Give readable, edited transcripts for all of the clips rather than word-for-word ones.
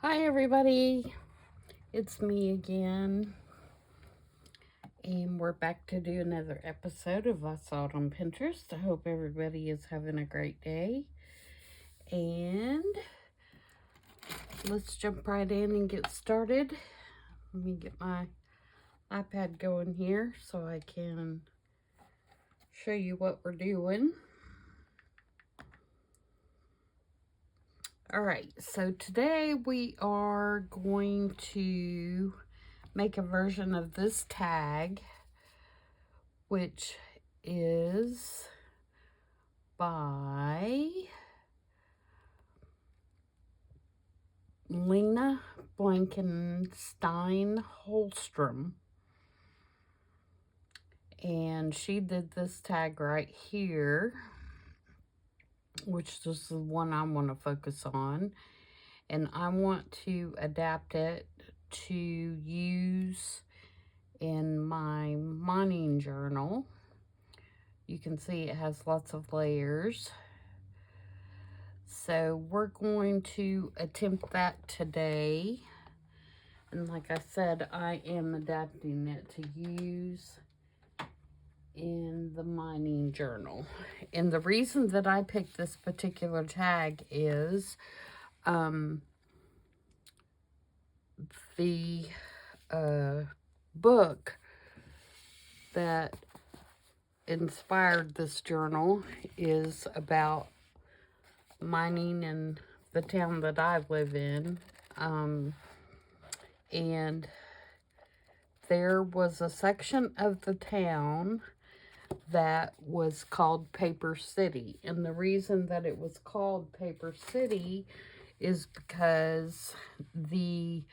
Hi everybody, it's me again, and we're back to do another episode of I Saw It on Pinterest. I hope everybody is having a great day, and let's jump right in and get started. Let me get my iPad going here so I can show you what we're doing. Alright, so today we are going to make a version of this tag, which is by Lena Blankenstein Holstrom. And she did this tag right here, which is the one I want to focus on. And I want to adapt it to use in my mining journal. You can see it has lots of layers. So we're going to attempt that today. And like I said, I am adapting it to use in the mining journal. And the reason that I picked this particular tag is the book that inspired this journal is about mining in the town that I live in. And there was a section of the town that was called Paper City. And the reason that it was called Paper City is because the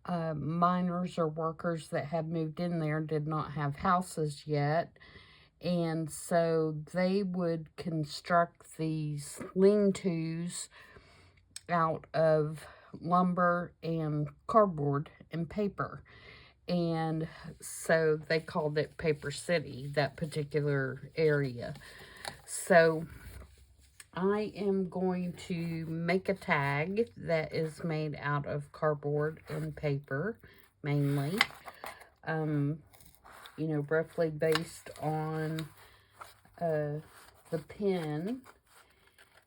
miners or workers that had moved in there did not have houses yet. And so they would construct these lean-tos out of lumber and cardboard and paper. And so they called it Paper City, that particular area. So I am going to make a tag that is made out of cardboard and paper, mainly. You know, roughly based on the pen,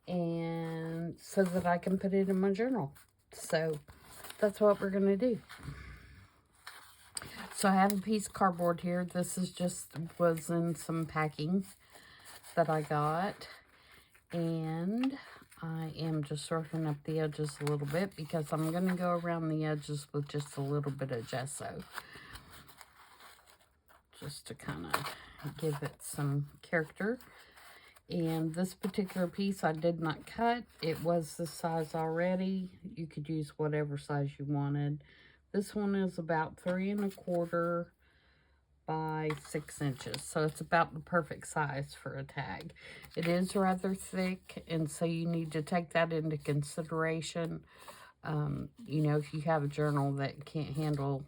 and so that I can put it in my journal. So that's what we're going to do. So I have a piece of cardboard here. This is was in some packing that I got. And I am just sorting up the edges a little bit because I'm going to go around the edges with just a little bit of gesso. Just to kind of give it some character. And this particular piece I did not cut. It was this size already. You could use whatever size you wanted. This one is about 3 1/4 by 6 inches. So it's about the perfect size for a tag. It is rather thick, and so you need to take that into consideration. You know, if you have a journal that can't handle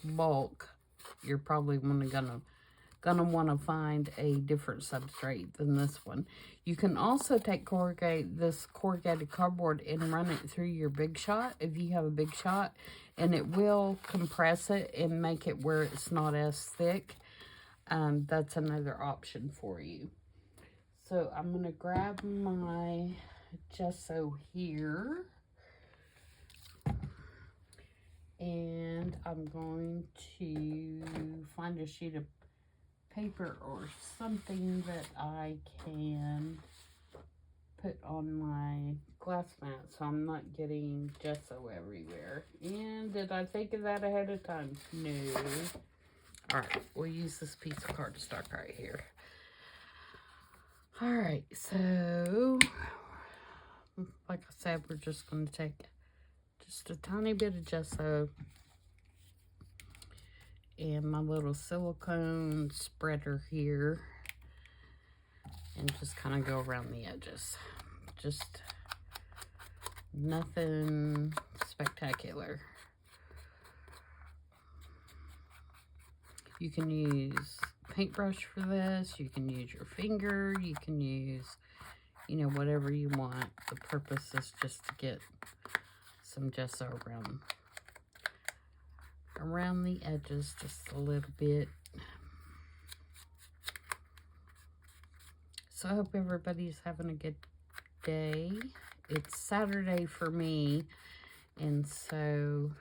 bulk, you're probably gonna want to find a different substrate than this one. You can also take this corrugated cardboard and run it through your Big Shot if you have a Big Shot, and it will compress it and make it where it's not as thick. That's another option for you. So I'm going to grab my gesso here, and I'm going to find a sheet of paper or something that I can put on my glass mat so I'm not getting gesso everywhere. And did I think of that ahead of time? No. Alright, we'll use this piece of cardstock right here. Alright, so like I said, we're just going to take just a tiny bit of gesso and my little silicone spreader here, and just kind of go around the edges. Just nothing spectacular. You can use paintbrush for this. You can use your finger. You can use, you know, whatever you want. The purpose is just to get some gesso around the edges just a little bit. So I hope everybody's having a good day. It's Saturday for me, and so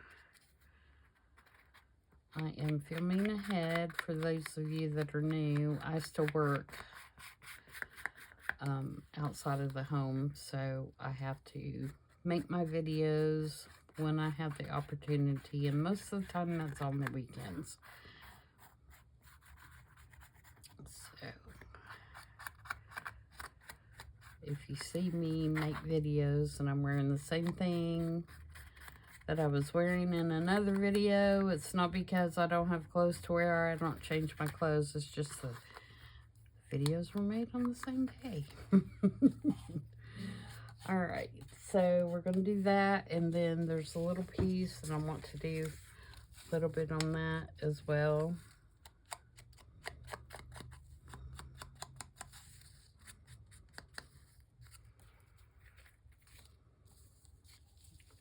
I am filming ahead. For those of you that are new, I still work outside of the home, so I have to make my videos when I have the opportunity, and most of the time that's on the weekends. So if you see me make videos and I'm wearing the same thing that I was wearing in another video, it's not because I don't have clothes to wear or I don't change my clothes. It's just the videos were made on the same day. All right, so we're going to do that, and then there's a little piece, and I want to do a little bit on that as well.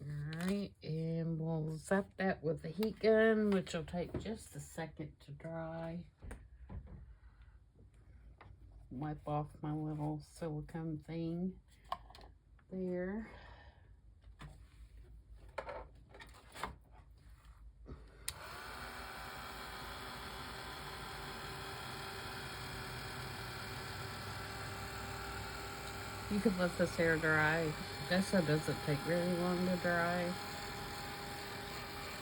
All right, and we'll zap that with the heat gun, which will take just a second to dry. Wipe off my little silicone thing there. You could let this hair dry. Gesso doesn't take very long to dry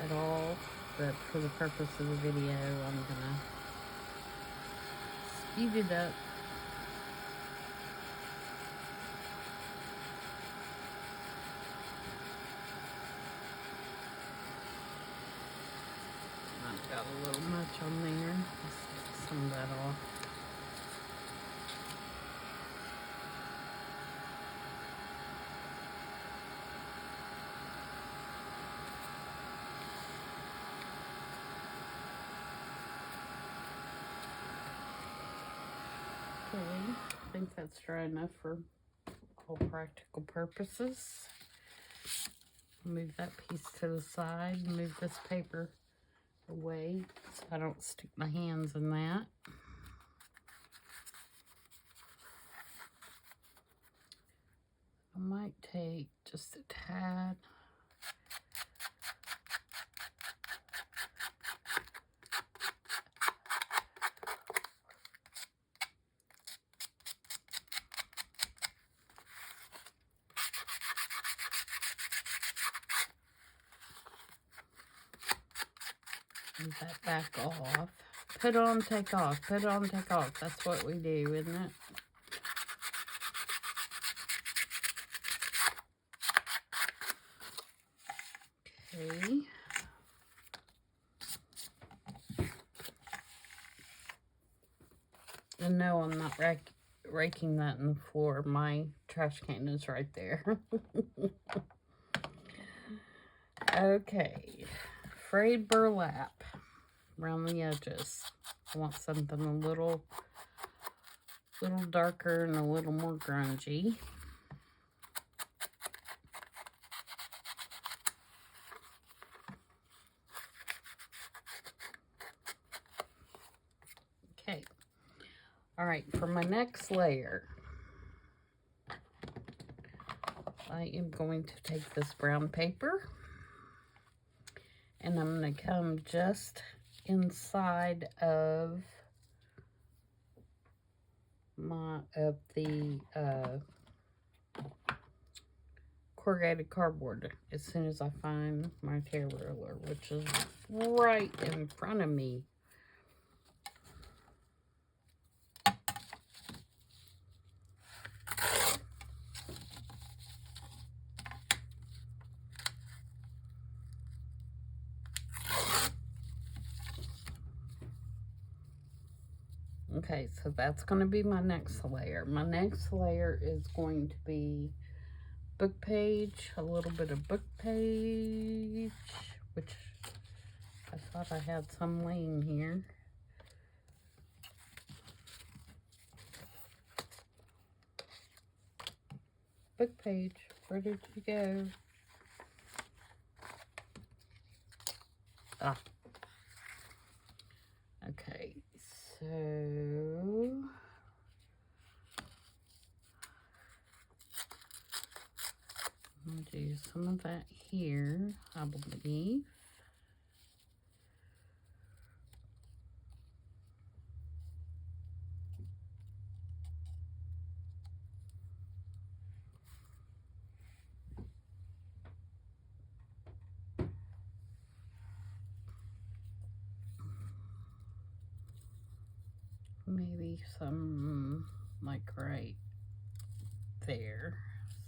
at all, but for the purpose of the video, I'm gonna speed it up. I've got a little much on there. Let's get some of that off. Okay, I think that's dry enough for all practical purposes. Move that piece to the side, move this paper away so I don't stick my hands in that. I might take just a tad. Move that back off. Put on, take off. Put on, take off. That's what we do, isn't it? Okay. And no, I'm not raking that in the floor. My trash can is right there. Okay. Frayed burlap around the edges. I want something a little darker and a little more grungy. Okay. All right, for my next layer, I am going to take this brown paper and I'm going to come just inside of the corrugated cardboard as soon as I find my tear ruler, which is right in front of me. Okay, so that's going to be my next layer. My next layer is going to be book page, a little bit of book page, which I thought I had some laying here. Book page, where did you go? Ah. Okay, so I'm going to do some of that here, I believe. Maybe some, like, right there,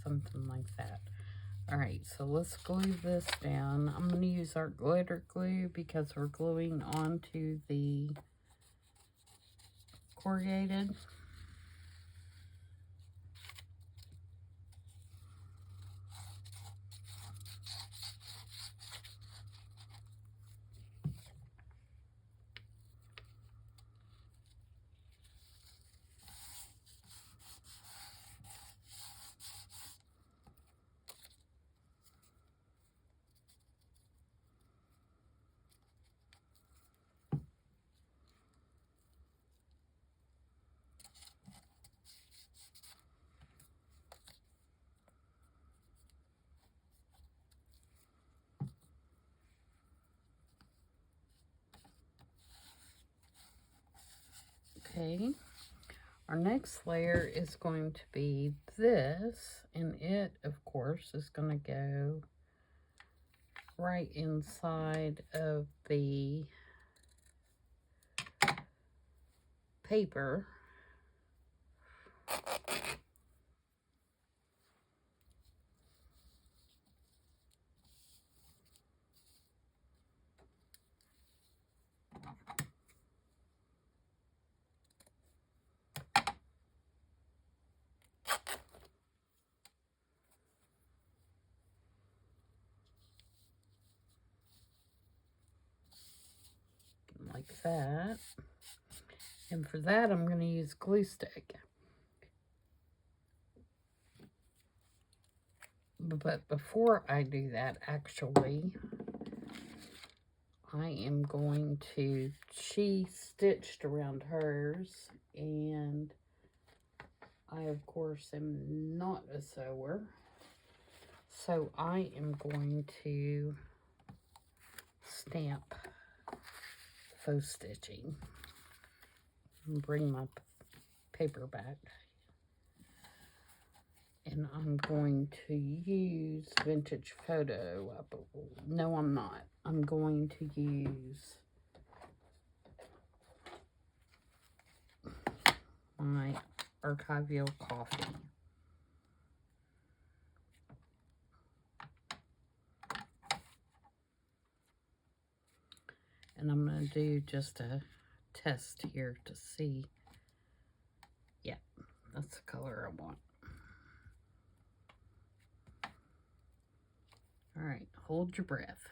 something like that. Alright, so let's glue this down. I'm going to use our glitter glue because we're gluing onto the corrugated. Okay, our next layer is going to be this, and it, of course, is going to go right inside of the paper. Like that. And for that, I'm going to use glue stick. But before I do that, actually, I am going to, she stitched around hers, and I, of course, am not a sewer. So I am going to stamp faux stitching. Bring my paper back. And I'm going to use Vintage Photo. No, I'm not. I'm going to use my Archival Coffee. And I'm going to do just a test here to see. Yeah, that's the color I want. All right, hold your breath.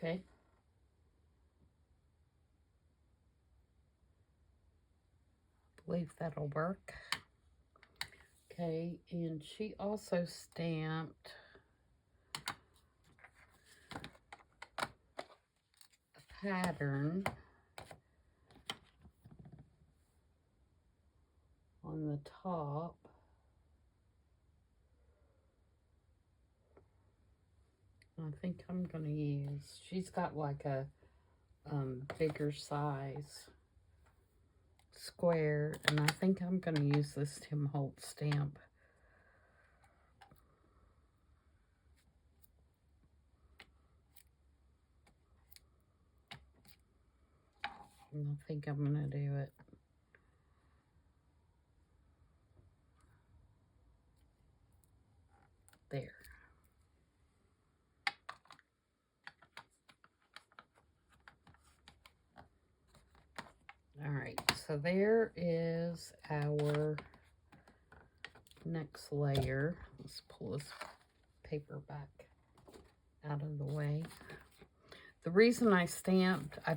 Okay. Believe that'll work. Okay, and she also stamped a pattern on the top. I think I'm going to use, she's got like a bigger size square, and I think I'm going to use this Tim Holtz stamp. And I think I'm gonna do it. There. All right, so there is our next layer. Let's pull this paper back out of the way. The reason I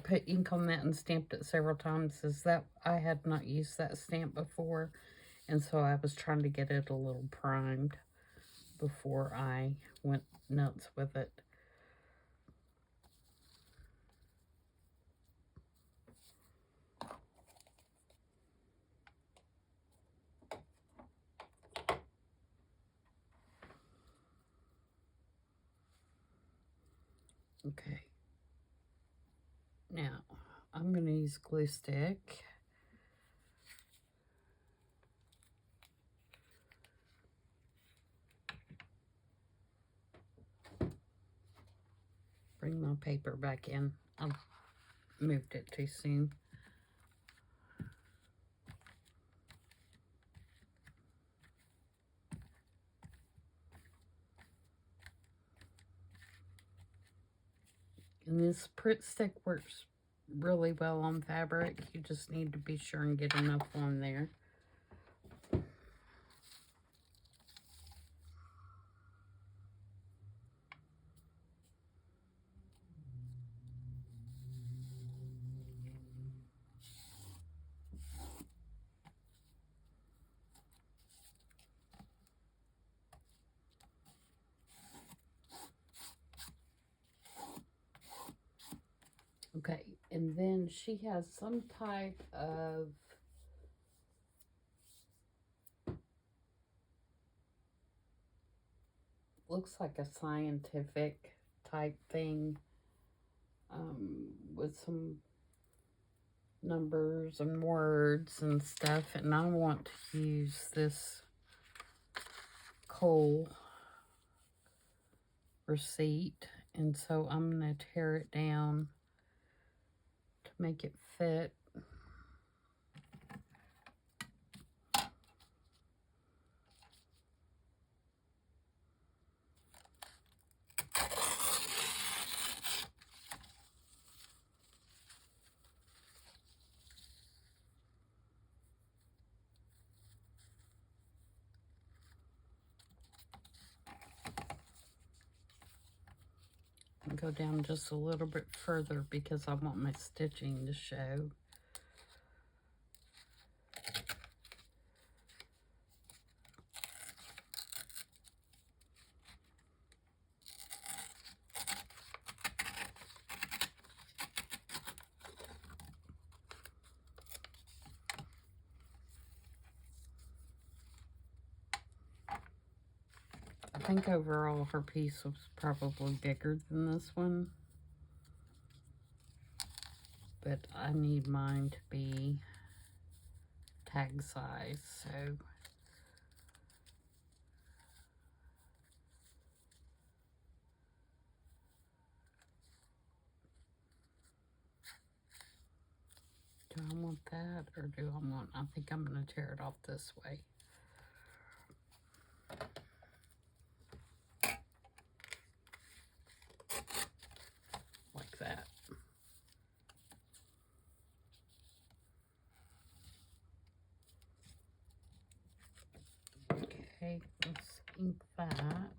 put ink on that and stamped it several times is that I had not used that stamp before, and so I was trying to get it a little primed before I went nuts with it. Okay. Now, I'm going to use glue stick. Bring my paper back in. I moved it too soon. And this Pritt stick works really well on fabric. You just need to be sure and get enough on there. Okay, and then she has some type of looks like a scientific type thing with some numbers and words and stuff, and I want to use this coal receipt, and so I'm going to tear it down to make it fit. And go down just a little bit further because I want my stitching to show. I think overall her piece was probably bigger than this one, but I need mine to be tag size, so do I want that or do I want, I think I'm going to tear it off this way. Like that. Okay, let's ink that.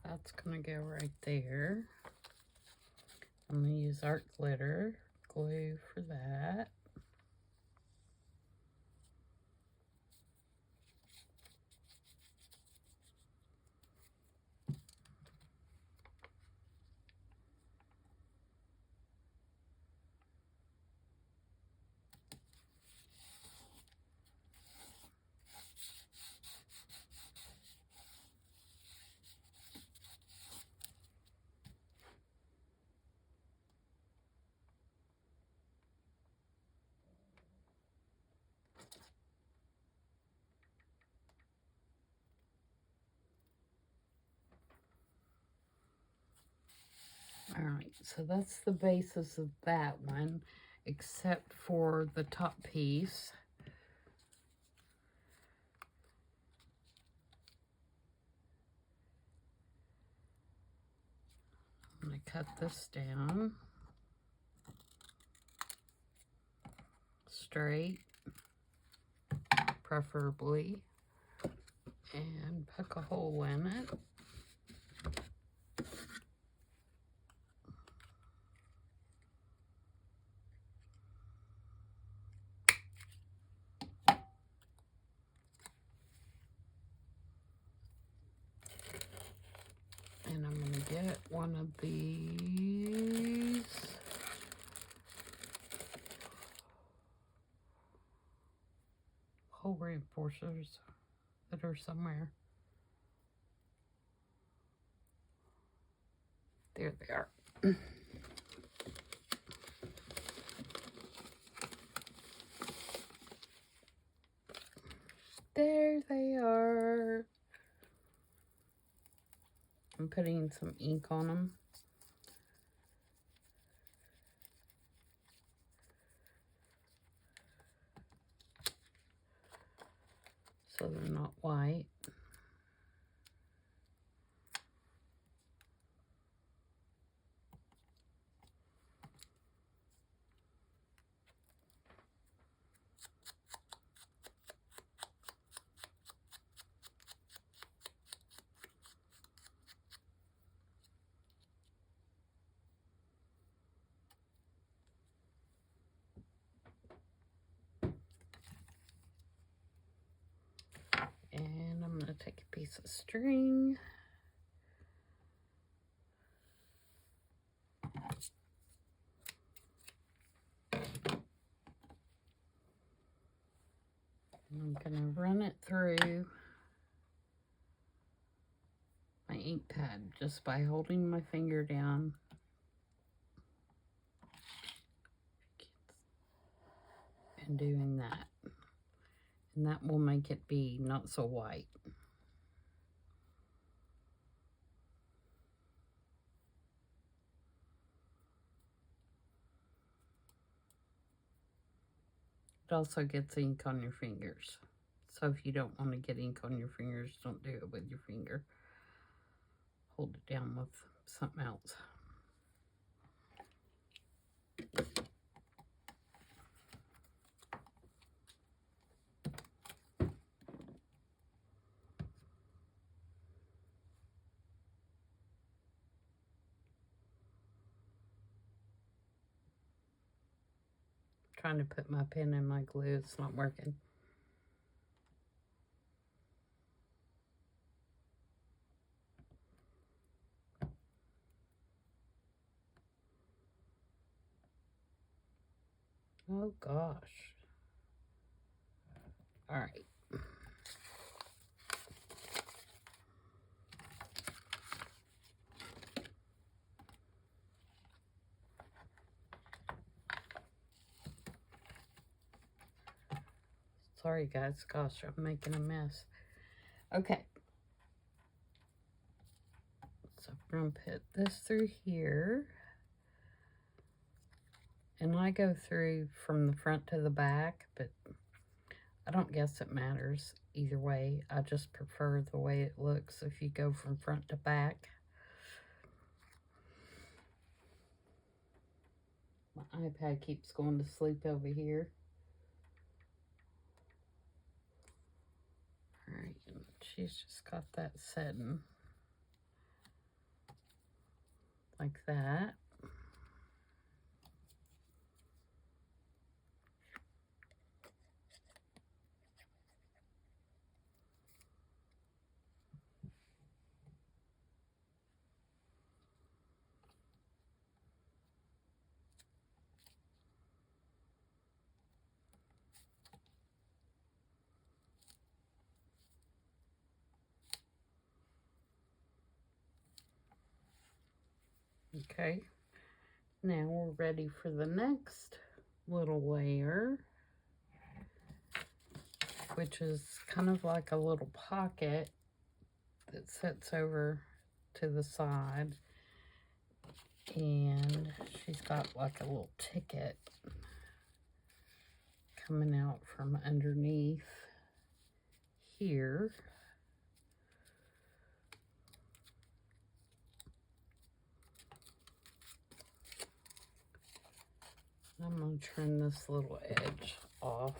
That's going to go right there. I'm going to use art glitter glue for that. Alright, so that's the basis of that one, except for the top piece. I'm going to cut this down straight, preferably, and poke a hole in it. And I'm going to get one of these hole reinforcers that are somewhere. There they are. There they are. I'm putting some ink on them. So they're not white. And I'm going to take a piece of string. And I'm going to run it through my ink pad just by holding my finger down. And doing that. And that will make it be not so white. It also gets ink on your fingers. So if you don't want to get ink on your fingers, don't do it with your finger. Hold it down with something else. Trying to put my pen in my glue, it's not working. Oh gosh. All right. Sorry guys, gosh, I'm making a mess. Okay. So I'm going to put this through here. And I go through from the front to the back, but I don't guess it matters either way. I just prefer the way it looks if you go from front to back. My iPad keeps going to sleep over here. Alright, she's just got that setting like that. Okay, now we're ready for the next little layer, which is kind of like a little pocket that sits over to the side. And she's got like a little ticket coming out from underneath here. I'm going to trim this little edge off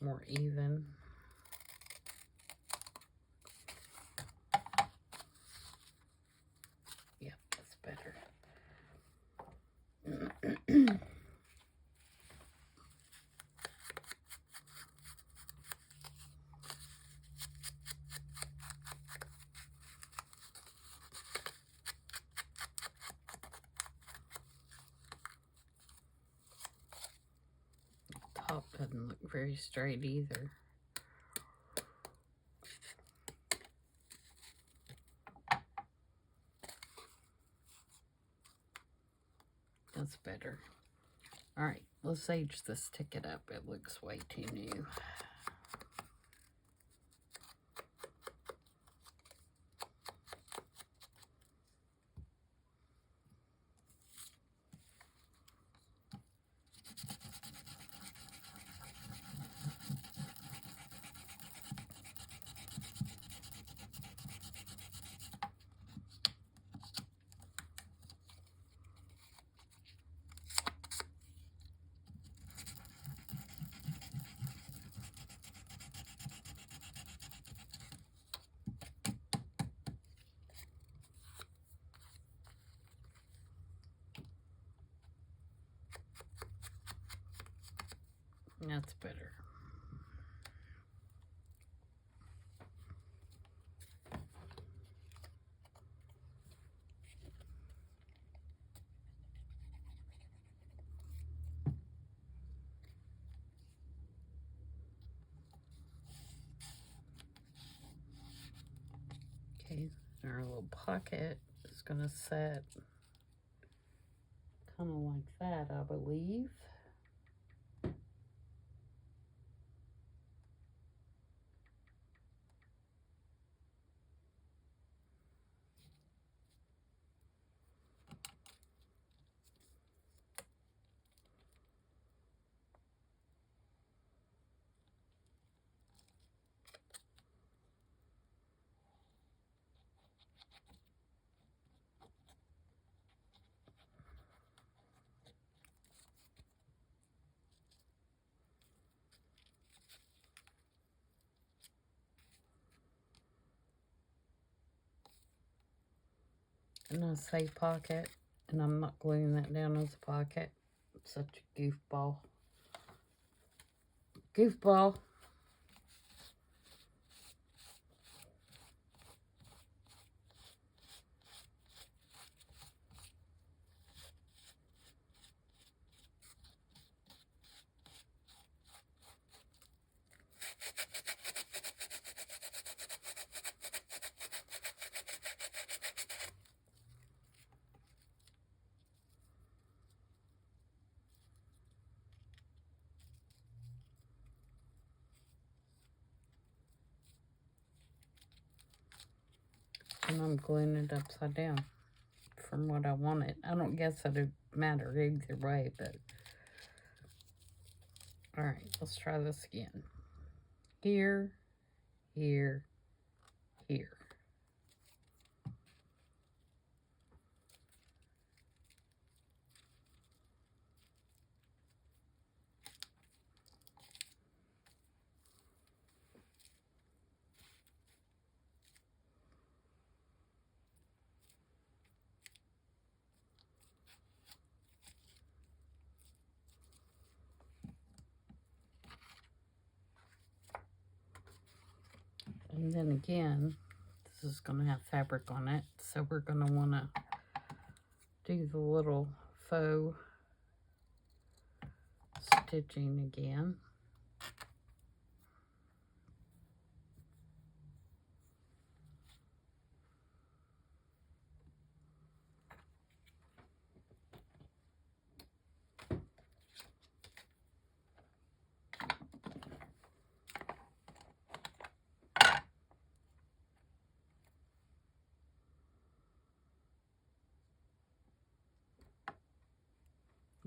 more even. Yeah, that's better. Top doesn't look very straight either. That's better. All right, let's age this ticket up. It looks way too new. That's better. Okay, our little pocket is going to set kind of like that, I believe. And I say pocket, and I'm not gluing that down as a pocket. I'm such a goofball. Goofball. And I'm gluing it upside down from what I wanted. I don't guess it would matter either way, but all right, let's try this again. Here, here, here. And then again, this is going to have fabric on it, so we're going to want to do the little faux stitching again.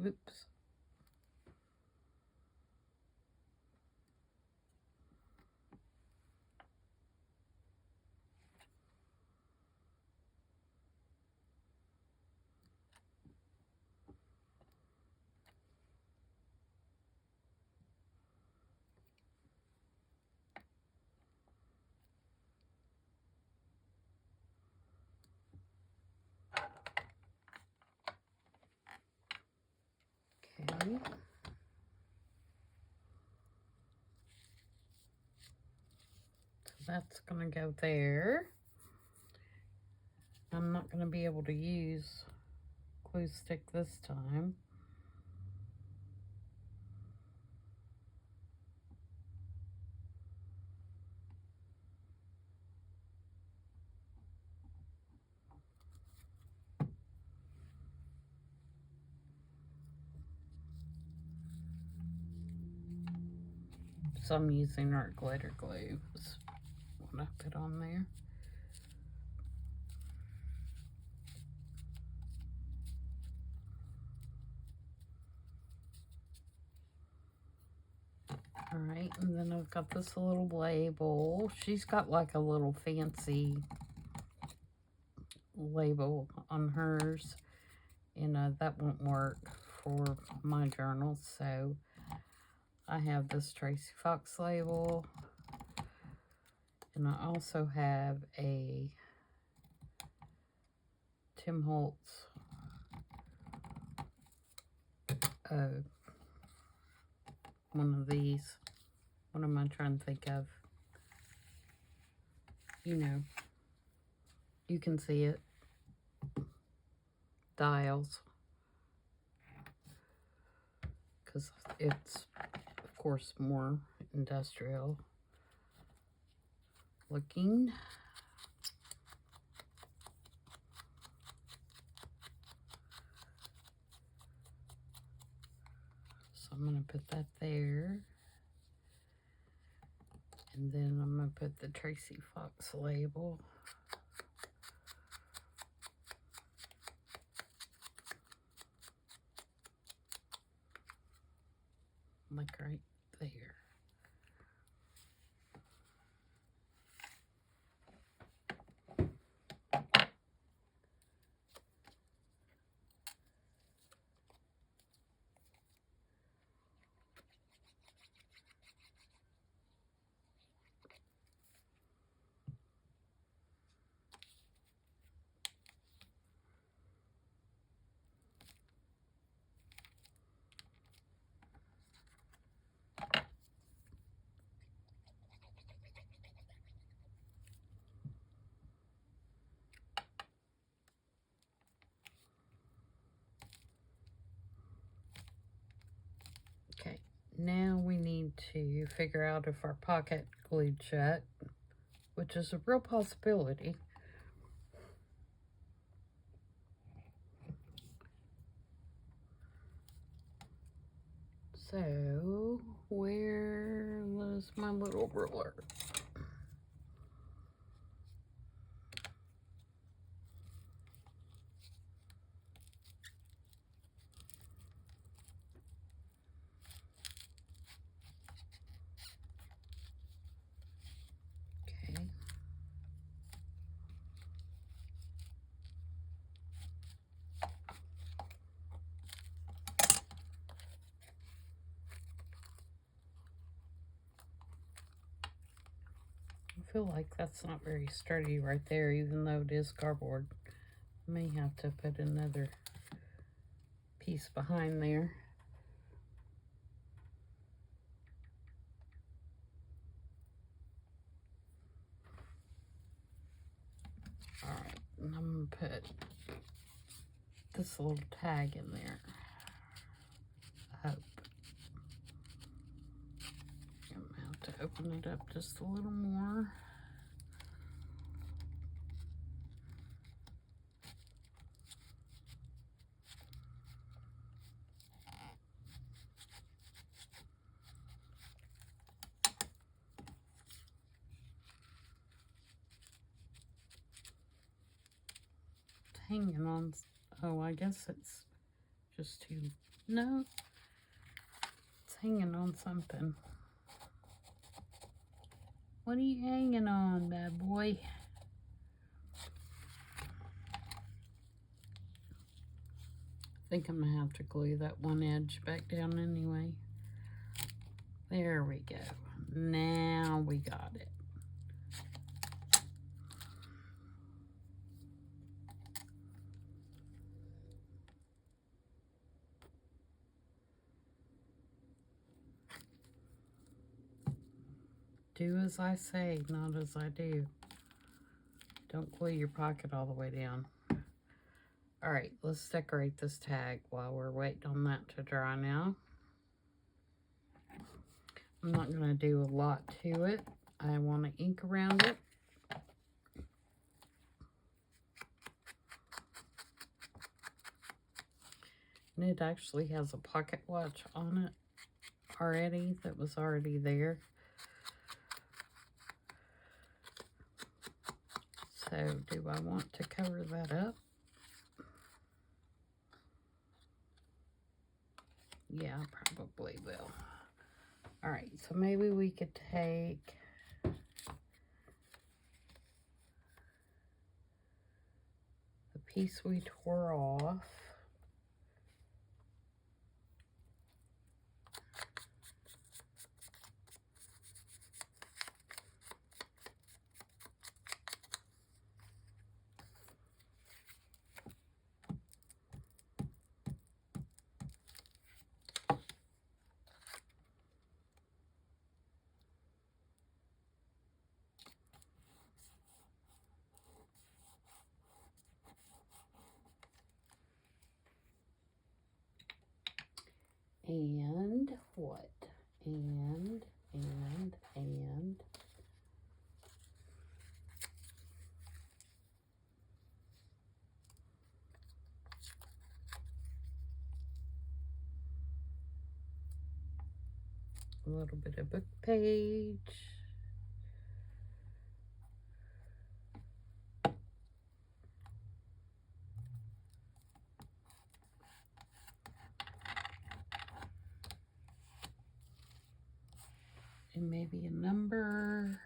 Oops. Okay. So that's going to go there. I'm not going to be able to use glue stick this time. So I'm using our glitter glue. That's what I put on there. Alright, and then I've got this little label. She's got like a little fancy label on hers. And that won't work for my journal. So I have this Tracy Fox label. And I also have a Tim Holtz one of these. What am I trying to think of? You know, you can see it. Dials. Because it's, of course, more industrial looking. So I'm going to put that there. And then I'm going to put the Tracy Fox label. Like right there. Okay, now we need to figure out if our pocket glued shut, which is a real possibility. So, where was my little ruler? Okay. I feel like that's not very sturdy right there, even though it is cardboard. I may have to put another piece behind there. Alright, and I'm going to put this little tag in there. I hope. I'm going to have to open it up just a little more. Hanging on. Oh, I guess it's just too No, it's hanging on something. What are you hanging on, bad boy? I think I'm gonna have to glue that one edge back down anyway. There we go. Now we got it. Do as I say, not as I do. Don't glue your pocket all the way down. All right, let's decorate this tag while we're waiting on that to dry now. I'm not going to do a lot to it. I want to ink around it. And it actually has a pocket watch on it already that was already there. So do I want to cover that up? Yeah, I probably will. All right, so maybe we could take the piece we tore off. And what? And. A little bit of book page. And maybe a number.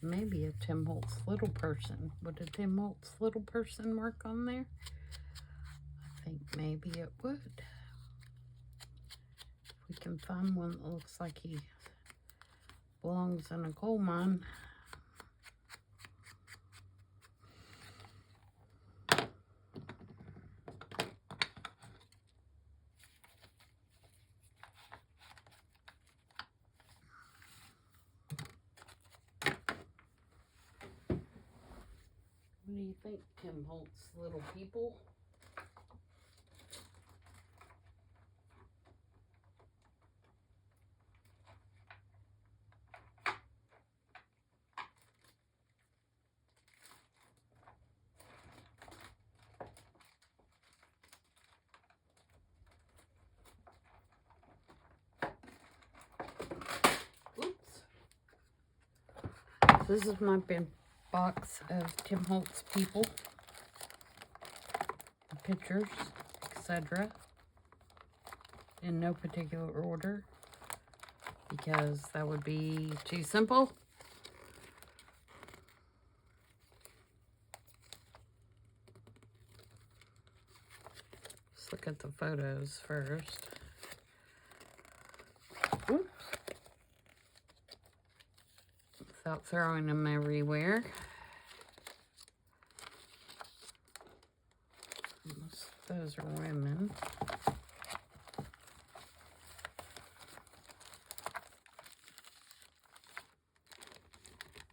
Maybe a Tim Holtz little person. Would a Tim Holtz little person work on there? I think maybe it would. If we can find one that looks like he belongs in a coal mine. What do you think, Tim Holtz little people? Oops. This is my bin box of Tim Holtz people. Pictures, etc. In no particular order, because that would be too simple. Let's look at the photos first. Oops. Without throwing them everywhere. Those are women.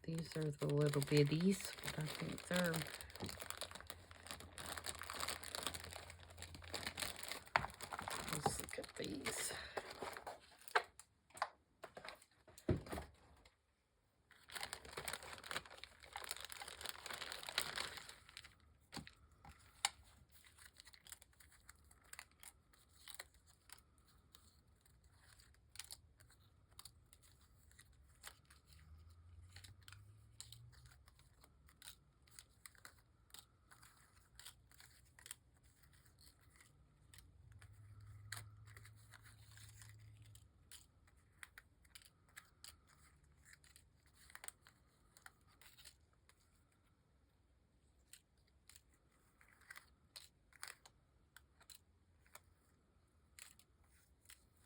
These are the little biddies, but I think they're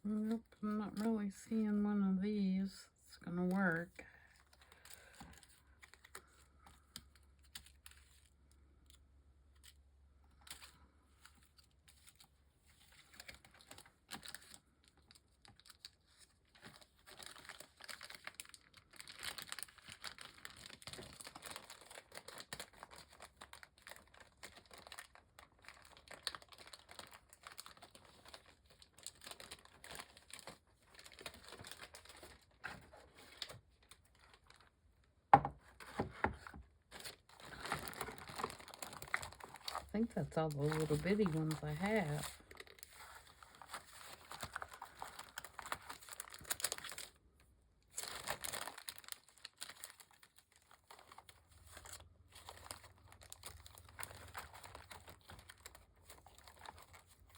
Nope, I'm not really seeing one of these. It's gonna work. I think that's all the little bitty ones I have.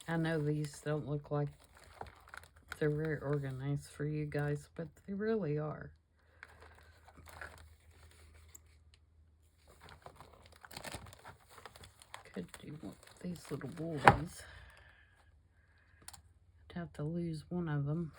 I know these don't look like they're very organized for you guys, but they really are. Could do these little boys. I'd have to lose one of them.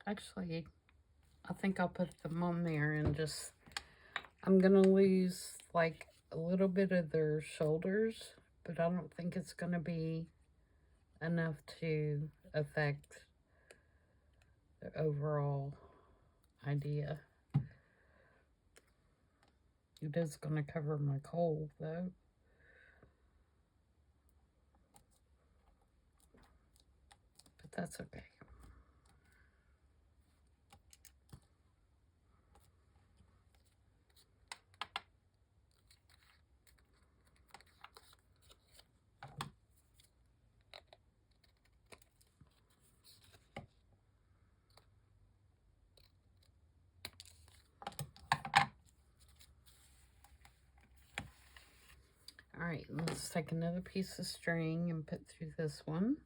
Actually, I think I'll put them on there and just, I'm gonna lose like a little bit of their shoulders, but I don't think it's gonna be enough to affect the overall idea. It is gonna cover my coal though. But that's okay. Alright, let's take another piece of string and put through this one.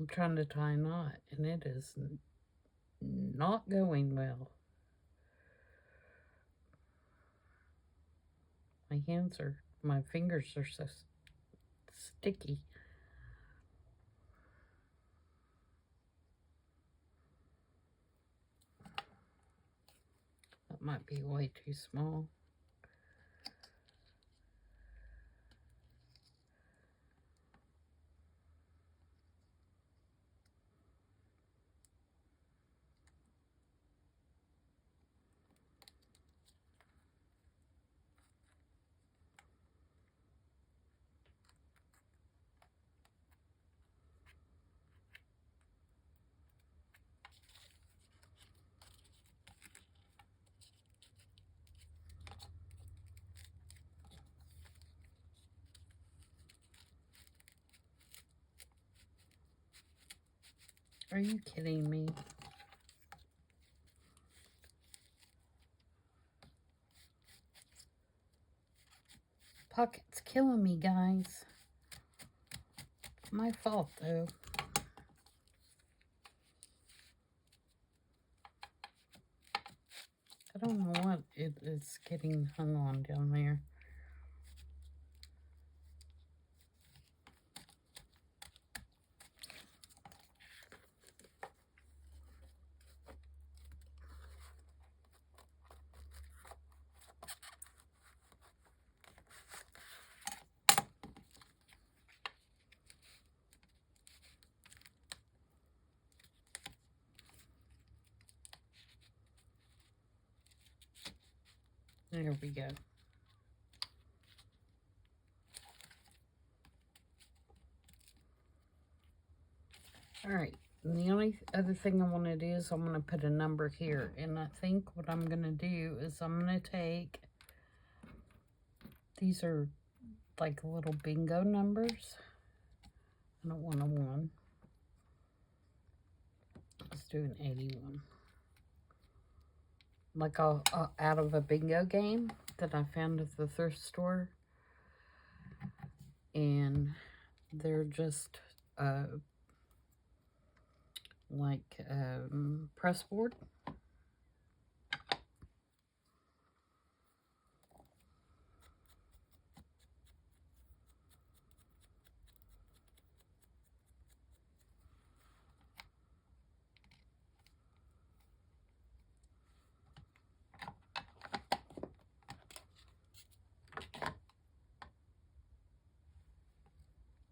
I'm trying to tie a knot, and it is not going well. My fingers are so sticky. That might be way too small. Are you kidding me? Pocket's killing me, guys. My fault, though. I don't know what it is getting hung on down there. There we go. Alright, and the only other thing I want to do is I'm going to put a number here. And I think what I'm going to do is I'm going to take, these are like little bingo numbers. I don't want a 1. Let's do an 81. Like out of a bingo game that I found at the thrift store. And they're just like press board.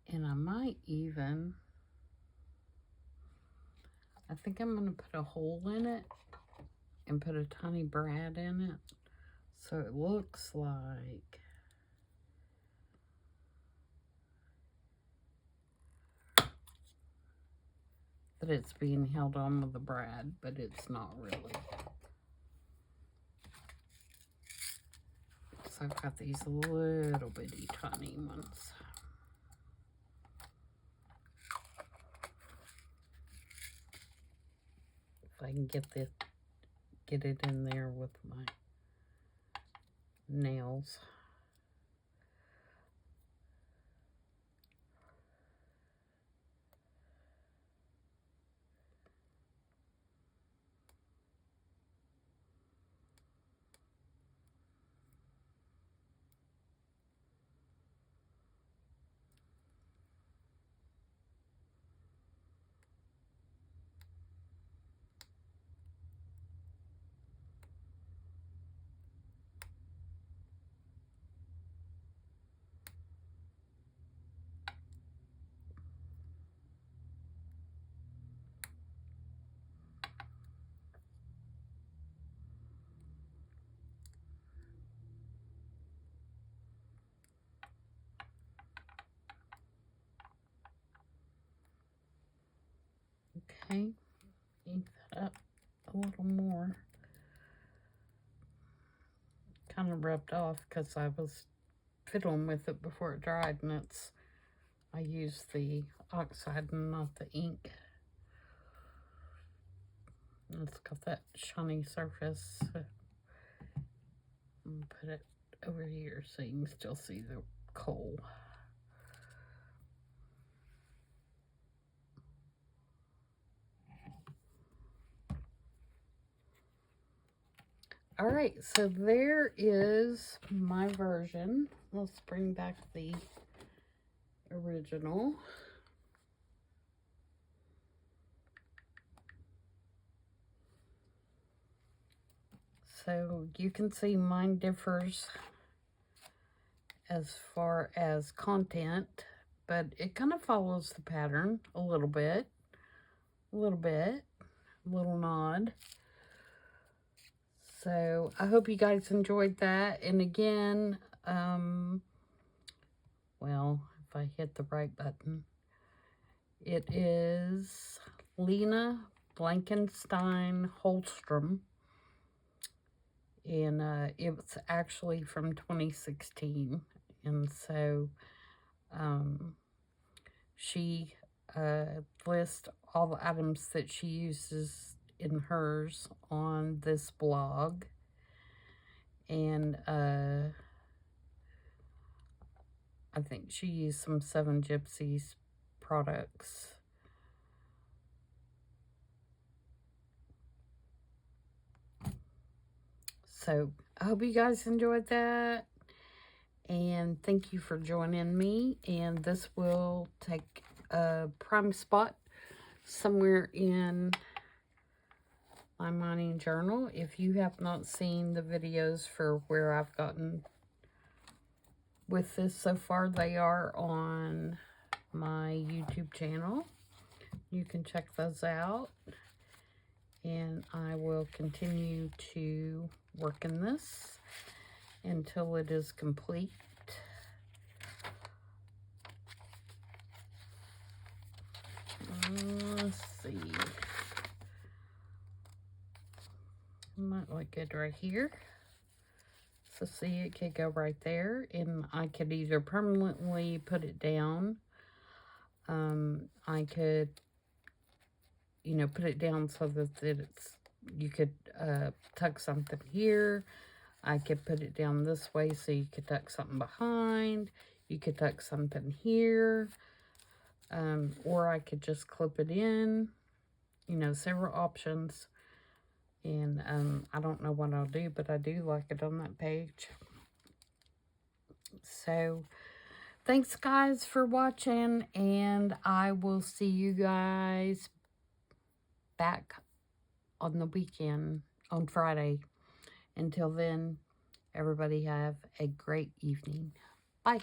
And I might even, I think I'm going to put a hole in it and put a tiny brad in it. So it looks like that it's being held on with a brad, but it's not really. So I've got these little bitty tiny ones. If I can get it in there with my nails. Okay, ink that up a little more. Kind of rubbed off because I was fiddling with it before it dried, and I used the oxide and not the ink. It's got that shiny surface. Put it over here so you can still see the coal. All right, so there is my version. Let's bring back the original. So you can see mine differs as far as content, but it kind of follows the pattern a little bit, a little nod. So I hope you guys enjoyed that. And again, well, if I hit the right button, it is Lena Blankenstein Holstrom. And it was actually from 2016. And so she lists all the items that she uses in hers on this blog. And I think she used some Seven Gypsies products. So I hope you guys enjoyed that. And thank you for joining me. And this will take a prime spot somewhere in my mining journal. If you have not seen the videos for where I've gotten with this so far, they are on my YouTube channel. You can check those out. And I will continue to work in this. until it is complete. Let's see. Might look good right here. So see, it could go right there, and I could either permanently put it down. I could, you know, put it down so that it's, you could tuck something here. I could put it down this way so you could tuck something behind. You could tuck something here. Or I could just clip it in. You know, several options. And I don't know what I'll do, but I do like it on that page. So, thanks guys for watching, and I will see you guys back on the weekend, on Friday. Until then, everybody have a great evening. Bye.